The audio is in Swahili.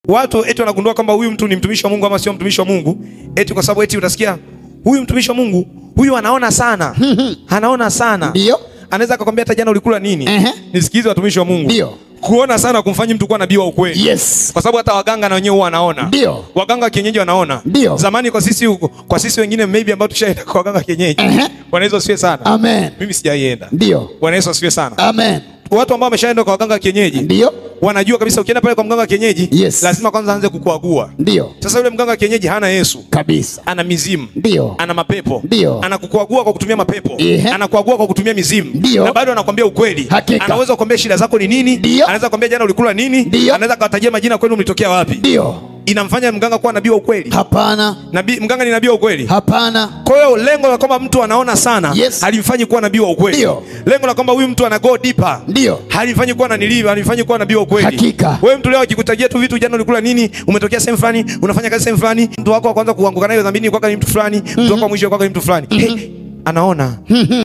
Watu eti wanagundua kwamba huyu mtu ni mtumishi wa Mungu ama sio mtumishi wa Mungu, eti kwa sababu eti utasikia huyu mtumishi wa Mungu, huyu anaona sana. Anaona sana. Ndio. Anaweza akakwambia hata jana ulikula nini? Nisikize watumishi wa Mungu. Ndio. Kuona sana kumfanya mtu kuwa nabii wa ukweli. Yes. Kwa sababu hata waganga na wenyewe huwa wanaona. Ndio. Waganga kienyeji wanaona. Ndio. Zamani kwa sisi wengine maybe ambao tushaenda kwa waganga kienyeji. Bwana Yesu asifiwe sana. Amen. Mimi sijaienda. Ndio. Bwana Yesu asifiwe sana. Amen. Watu ambao wameshaenda kwa waganga kienyeji. Ndio. Wanajua kabisa ukienda pale kwa mganga kienyeji, yes, lazima kwanza aanze kukuagua. Ndio. Sasa yule mganga kienyeji hana Yesu kabisa. Ana mizimu. Ndio. Ana mapepo. Ndio. Anakukuagua kwa kutumia mapepo. Anakuagua kwa kutumia mizimu. Ndio. Na bado anakuambia ukweli. Hakika. Anaweza kukuambia shida zako ni nini? Ndio. Anaweza kukuambia jana ulikula nini? Ndio. Anaweza kutajia majina kwenu mlitokea wapi? Ndio. Inamfanya mganga kuwa nabii wa ukweli? Hapana. Mganga ni nabii wa ukweli? Hapana. Kwa hiyo lengo la kwamba mtu anaona sana, yes, halimfanyi kuwa nabii wa ukweli. Ndio. Lengo la kwamba huyu mtu ana go deeper, ndio, halimfanyi kuwa na niliva, halimfanyi kuwa nabii wa ukweli. Hakika. Wewe mtu leo akikutajia tu vitu, jana ulikula nini, umetokea sehemu fulani, unafanya kazi sehemu fulani, mtu wako wa kwanza kuanguka nayo dhambi ni kwako ni mtu fulani, mtu wako wa mwisho kwako ni mtu fulani. Anaona.